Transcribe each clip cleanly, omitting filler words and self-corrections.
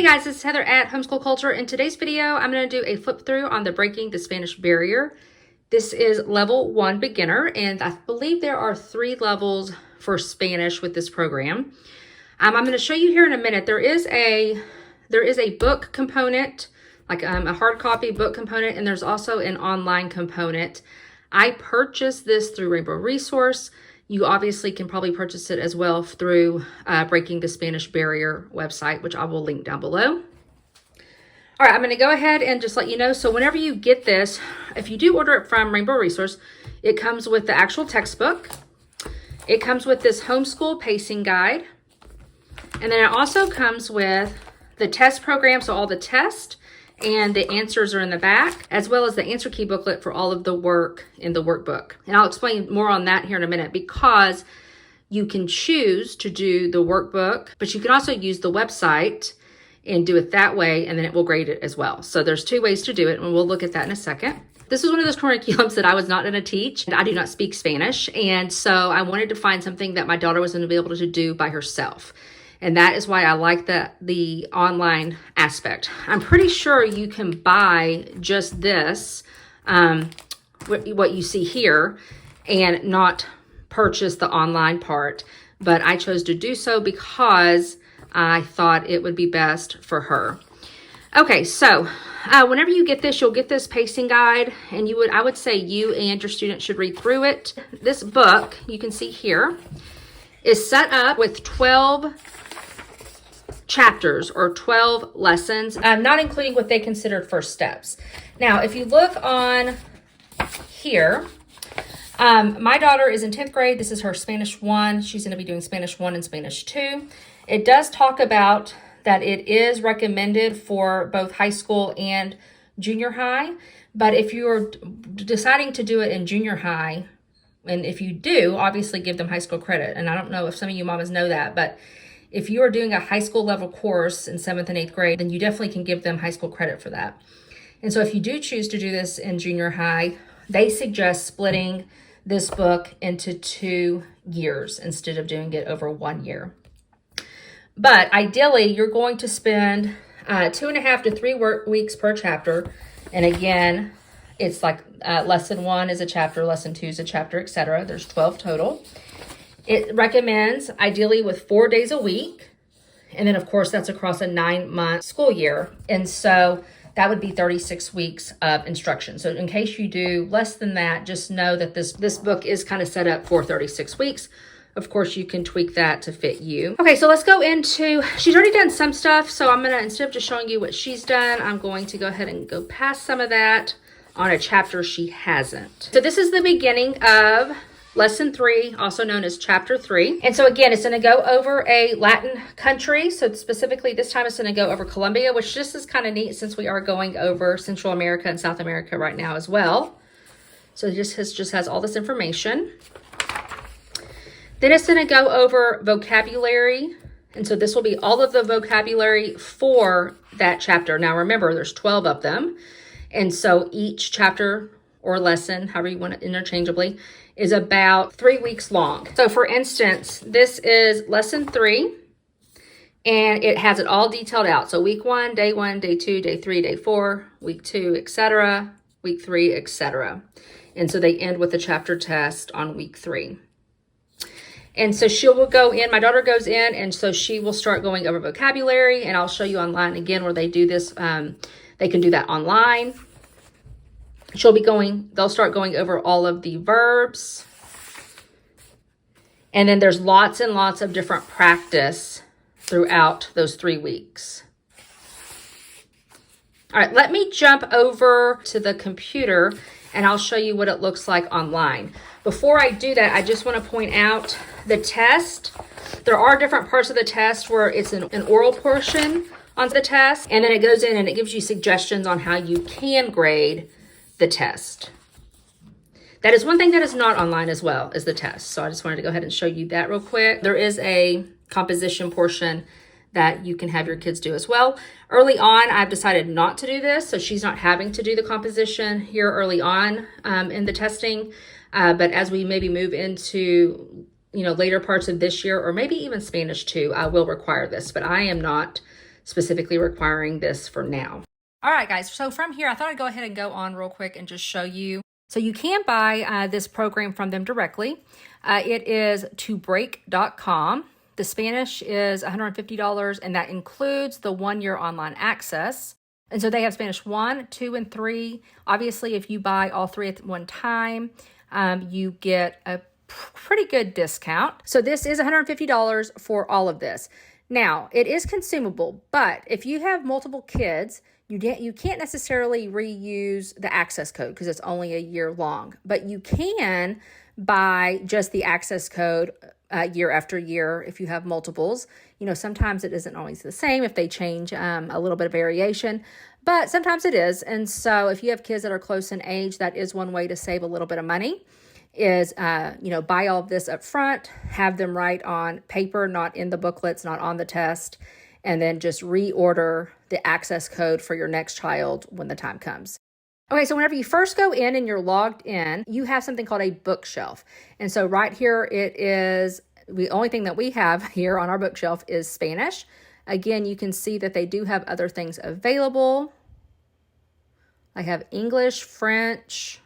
Hey guys, it's Heather at Homeschool Culture. In today's video, I'm going to do a flip through on the Breaking the Spanish Barrier. This is level 1 beginner, and I believe there are 3 levels for Spanish with this program. I'm going to show you here in a minute. There is a book component, like a hard copy book component, and there's also an online component. I purchased this through Rainbow Resource. You obviously can probably purchase it as well through Breaking the Spanish Barrier website, which I will link down below. All right, I'm going to go ahead and just let you know. So whenever you get this, if you do order it from Rainbow Resource, it comes with the actual textbook. It comes with this homeschool pacing guide. And then it also comes with the test program, so all the tests and the answers are in the back, as well as the answer key booklet for all of the work in the workbook. And I'll explain more on that here in a minute, because you can choose to do the workbook, but you can also use the website and do it that way, and then it will grade it as well. So there's 2 ways to do it, and we'll look at that in a second. This is one of those curriculums that I was not going to teach. I do not speak Spanish, and so I wanted to find something that my daughter was going to be able to do by herself. And that is why I like the online aspect. I'm pretty sure you can buy just this, what you see here, and not purchase the online part. But I chose to do so because I thought it would be best for her. Okay, so whenever you get this, you'll get this pacing guide, and I would say you and your student should read through it. This book, you can see here, is set up with 12 chapters or 12 lessons, not including what they considered first steps. Now, if you look on here, my daughter is in 10th grade. This is her Spanish 1. She's going to be doing Spanish 1 and Spanish 2. It does talk about that it is recommended for both high school and junior high. But if you're deciding to do it in junior high, and if you do, obviously give them high school credit. And I don't know if some of you mamas know that, but if you are doing a high school level course in 7th and 8th grade, then you definitely can give them high school credit for that. And so if you do choose to do this in junior high, they suggest splitting this book into 2 years instead of doing it over 1 year. But ideally, you're going to spend 2.5 to 3 work weeks per chapter. And again, it's like lesson 1 is a chapter, lesson 2 is a chapter, etc. There's 12 total. It recommends ideally with 4 days a week. And then of course that's across a 9-month school year. And so that would be 36 weeks of instruction. So in case you do less than that, just know that this book is kind of set up for 36 weeks. Of course, you can tweak that to fit you. Okay, so let's go into, she's already done some stuff. So I'm gonna, instead of just showing you what she's done, I'm going to go ahead and go past some of that on a chapter she hasn't. So this is the beginning of Lesson 3, also known as Chapter 3. And so again, it's going to go over a Latin country. So specifically this time it's going to go over Colombia, which just is kind of neat since we are going over Central America and South America right now as well. So it just has all this information. Then it's going to go over vocabulary. And so this will be all of the vocabulary for that chapter. Now remember, there's 12 of them. And so each chapter or lesson, however you want it interchangeably, is about 3 weeks long. So for instance, this is lesson 3, and it has it all detailed out. So week 1, day 1, day 2, day 3, day 4, week 2, etc., week 3, etc. And so they end with a chapter test on week 3. And so she will go in, my daughter goes in, and so she will start going over vocabulary, and I'll show you online again where they do this. They can do that online. They'll start going over all of the verbs. And then there's lots and lots of different practice throughout those 3 weeks. All right, let me jump over to the computer and I'll show you what it looks like online. Before I do that, I just want to point out the test. There are different parts of the test where it's an oral portion on the test, and then it goes in and it gives you suggestions on how you can grade the test. That is one thing that is not online as well as the test. So I just wanted to go ahead and show you that real quick. There is a composition portion that you can have your kids do as well. Early on, I've decided not to do this, so she's not having to do the composition here early on in the testing. But as we maybe move into later parts of this year, or maybe even Spanish too, I will require this, but I am not specifically requiring this for now. All right, guys, so from here, I thought I'd go ahead and go on real quick and just show you. So you can buy this program from them directly. It is tobreak.com. The Spanish is $150, and that includes the 1-year online access. And so they have Spanish 1, 2, and 3. Obviously, if you buy all 3 at one time, you get a pretty good discount. So this is $150 for all of this. Now, it is consumable, but if you have multiple kids, you can't necessarily reuse the access code because it's only a year long, but you can buy just the access code year after year if you have multiples. You know, sometimes it isn't always the same if they change a little bit of variation, but sometimes it is. And so if you have kids that are close in age, that is one way to save a little bit of money is, buy all of this up front, have them write on paper, not in the booklets, not on the test, and then just reorder the access code for your next child when the time comes. Okay, so whenever you first go in and you're logged in, you have something called a bookshelf. And so right here, it is the only thing that we have here on our bookshelf is Spanish. Again, you can see that they do have other things available. I have English, French,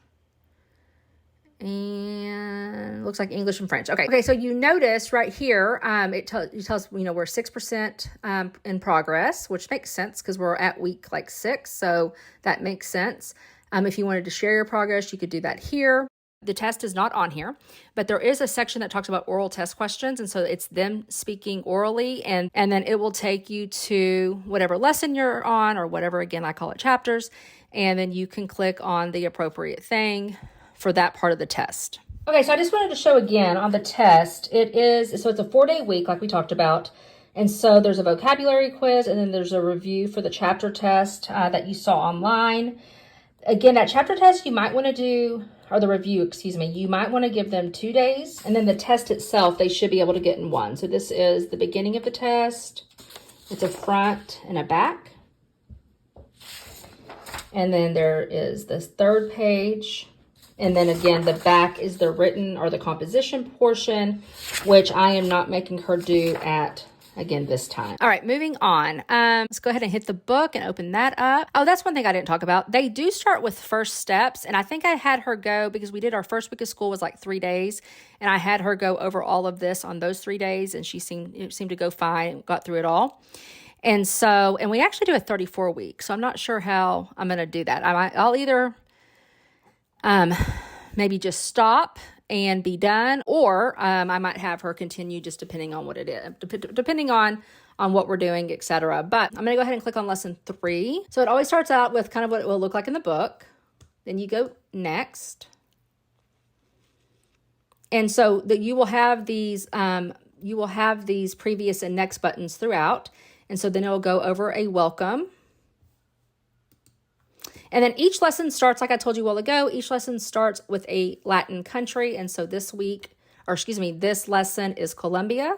and looks like English and French. Okay, so you notice right here, it tells we're 6% in progress, which makes sense because we're at week like 6, so that makes sense. If you wanted to share your progress, you could do that here. The test is not on here, but there is a section that talks about oral test questions, and so it's them speaking orally, and then it will take you to whatever lesson you're on or whatever, again, I call it chapters, and then you can click on the appropriate thing for that part of the test. Okay, so I just wanted to show again on the test, it's a 4-day week like we talked about. And so there's a vocabulary quiz and then there's a review for the chapter test that you saw online. Again, that chapter test you might want to do, or the review, you might want to give them 2 days. And then the test itself, they should be able to get in 1. So this is the beginning of the test. It's a front and a back. And then there is this 3rd page. And then again, the back is the written or the composition portion, which I am not making her do at, again, this time. All right, moving on. Let's go ahead and hit the book and open that up. Oh, that's one thing I didn't talk about. They do start with first steps. And I think I had her go, because we did our first week of school was like 3 days. And I had her go over all of this on those 3 days. And she seemed to go fine, got through it all. And so, and we actually do a 34 week. So I'm not sure how I'm going to do that. I'll either maybe just stop and be done, or I might have her continue just depending on what it is, depending on what we're doing, etc. But I'm going to go ahead and click on lesson 3. So it always starts out with kind of what it will look like in the book. Then you go next. And so that you will have these previous and next buttons throughout. And so then it will go over a welcome. And then each lesson starts, like I told you a while ago, each lesson starts with a Latin country. And so this lesson is Colombia.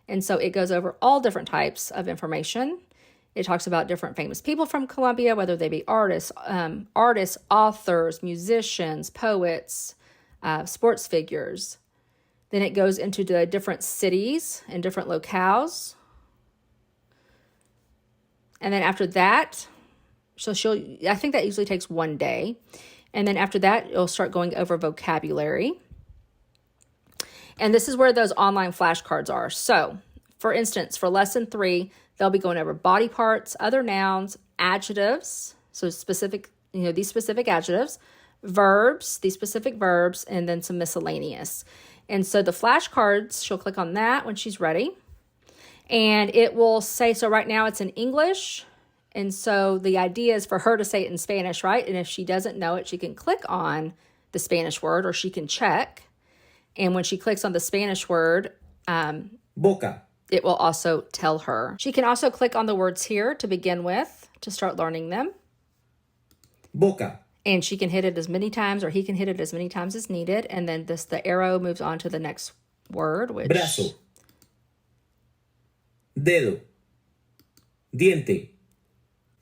And so it goes over all different types of information. It talks about different famous people from Colombia, whether they be artists, authors, musicians, poets, sports figures. Then it goes into the different cities and different locales. And then after that, I think that usually takes 1 day. And then after that, you'll start going over vocabulary. And this is where those online flashcards are. So, for instance, for lesson 3, they'll be going over body parts, other nouns, adjectives, so specific, these specific adjectives, verbs, these specific verbs, and then some miscellaneous. And so the flashcards, she'll click on that when she's ready. And it will say, so right now it's in English. And so the idea is for her to say it in Spanish, right? And if she doesn't know it, she can click on the Spanish word, or she can check. And when she clicks on the Spanish word, boca, it will also tell her. She can also click on the words here to begin with, to start learning them. Boca. And she can hit it as many times, or he can hit it as many times as needed. And then the arrow moves on to the next word, which... Brazo. Dedo. Diente.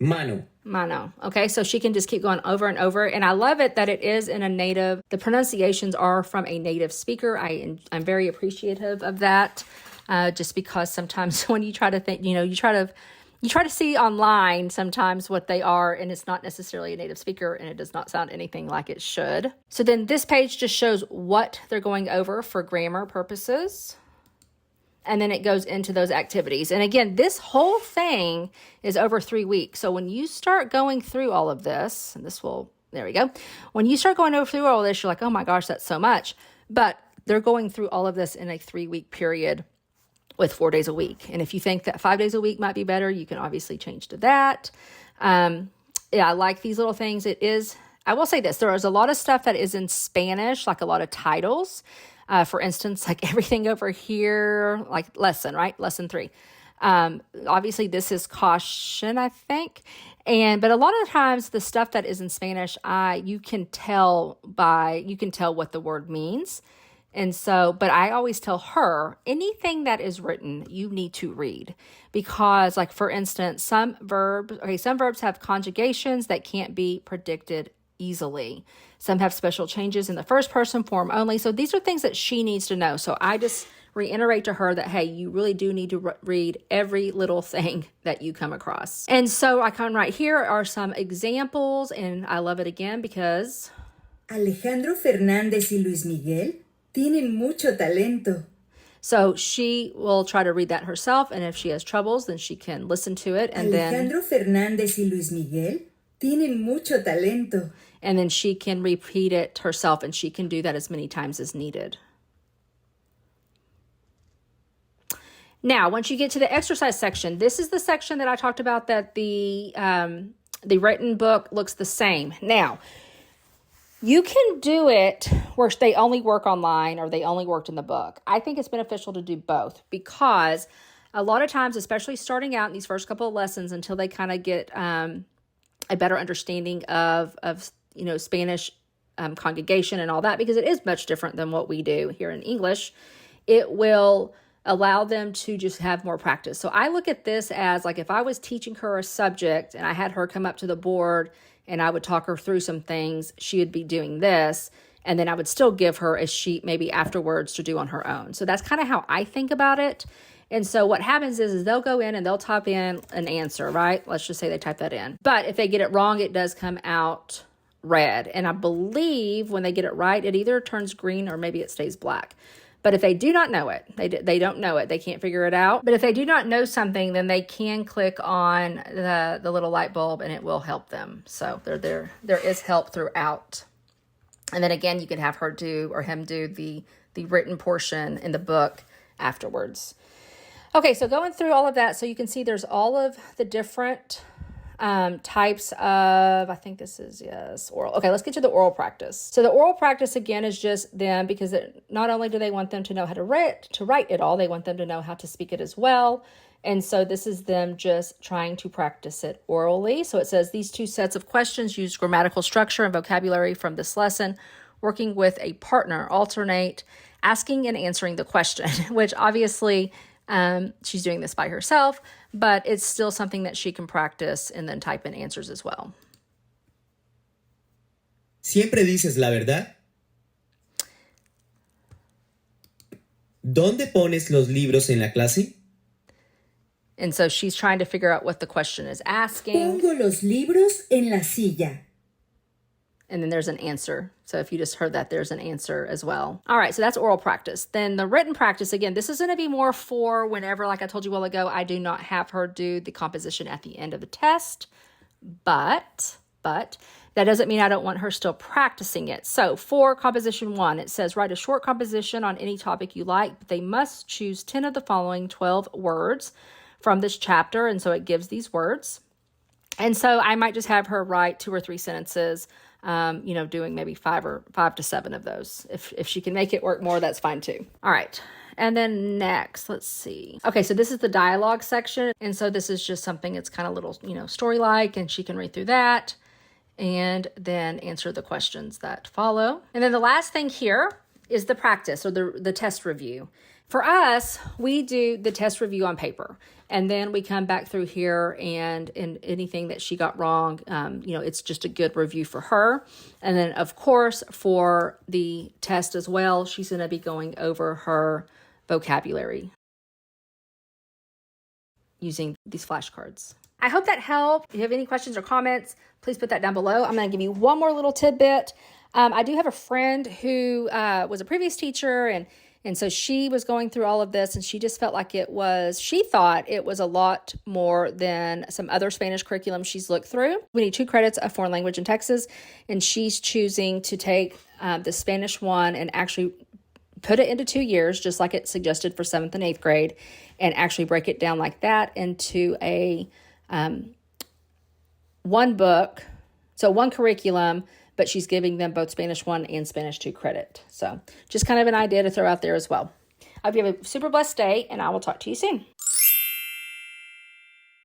Mano. Okay, so she can just keep going over and over. And I love it that it is in a native, the pronunciations are from a native speaker. I'm very appreciative of that, just because sometimes when you try to think, you try to You try to see online sometimes what they are, and it's not necessarily a native speaker, and it does not sound anything like it should. So then this page just shows what they're going over for grammar purposes. And then it goes into those activities. And again, this whole thing is over 3 weeks. So when you start going through all of this, and this will, there we go. When you start going through all of this, you're like, oh my gosh, that's so much. But they're going through all of this in a 3-week period with 4 days a week. And if you think that 5 days a week might be better, you can obviously change to that. Yeah, I like these little things. It is, I will say this, there is a lot of stuff that is in Spanish, like a lot of titles. For instance, like everything over here, like lesson, right? Lesson 3. Obviously this is caution, I think. But a lot of times the stuff that is in Spanish, you can tell what the word means. And so, but I always tell her, anything that is written, you need to read. Because like, for instance, some verbs have conjugations that can't be predicted easily. Some have special changes in the first person form only. So these are things that she needs to know. So I just reiterate to her that, hey, you really do need to read every little thing that you come across. And so I come right here are some examples, and I love it again because Alejandro Fernández y Luis Miguel tienen mucho talento. So she will try to read that herself, and if she has troubles, then she can listen to it. And Alejandro Fernández y Luis Miguel tienen mucho talento. And then she can repeat it herself, and she can do that as many times as needed. Now, once you get to the exercise section, this is the section that I talked about that the written book looks the same. Now, you can do it where they only work online or they only worked in the book. I think it's beneficial to do both because a lot of times, especially starting out in these first couple of lessons until they kind of get a better understanding of Spanish conjugation and all that, because it is much different than what we do here in English, it will allow them to just have more practice. So I look at this as like if I was teaching her a subject and I had her come up to the board and I would talk her through some things, she would be doing this, and then I would still give her a sheet maybe afterwards to do on her own. So that's kind of how I think about it. And so what happens is they'll go in and they'll type in an answer, right? Let's just say they type that in. But if they get it wrong, it does come out red. And I believe when they get it right, it either turns green or maybe it stays black. But if they do not know it, they don't know it, they can't figure it out. But if they do not know something, then they can click on the little light bulb and it will help them. So there is help throughout. And then again, you can have her do or him do the written portion in the book afterwards. Okay, so going through all of that, so you can see there's all of the different types of, I think this is, yes, oral. Okay, let's get to the oral practice. So the oral practice, again, is just them because not only do they want them to know how to write it all, they want them to know how to speak it as well. And so this is them just trying to practice it orally. So it says these 2 sets of questions use grammatical structure and vocabulary from this lesson. Working with a partner, alternate asking and answering the question, which obviously she's doing this by herself, but it's still something that she can practice and then type in answers as well. ¿Siempre dices la verdad? ¿Dónde pones los libros en la clase? And so she's trying to figure out what the question is asking. Pongo los libros en la silla. And then there's an answer. So if you just heard that, there's an answer as well. All right, so that's oral practice. Then the written practice, again, this is going to be more for whenever, like I told you a while ago, I do not have her do the composition at the end of the test. But that doesn't mean I don't want her still practicing it. So for composition 1, it says write a short composition on any topic you like, but they must choose 10 of the following 12 words from this chapter. And so it gives these words. And so I might just have her write 2 or 3 sentences, doing maybe 5 to 7 of those. If she can make it work more, that's fine too. All right. And then next, let's see. Okay, so this is the dialogue section. And so this is just something that's kind of little, story-like, and she can read through that and then answer the questions that follow. And then the last thing here is the practice or the test review. For us, we do the test review on paper, and then we come back through here and anything that she got wrong, it's just a good review for her. And then, of course, for the test as well, she's going to be going over her vocabulary. using these flashcards. I hope that helped. If you have any questions or comments, please put that down below. I'm going to give you one more little tidbit. I do have a friend who was a previous teacher, and so she was going through all of this, and she just felt like she thought it was a lot more than some other Spanish curriculum she's looked through. We need 2 credits of foreign language in Texas, and she's choosing to take the Spanish one and actually put it into 2 years, just like it suggested for 7th and 8th grade, and actually break it down like that into a one book, so one curriculum, but she's giving them both Spanish 1 and Spanish 2 credit. So just kind of an idea to throw out there as well. I hope you have a super blessed day, and I will talk to you soon.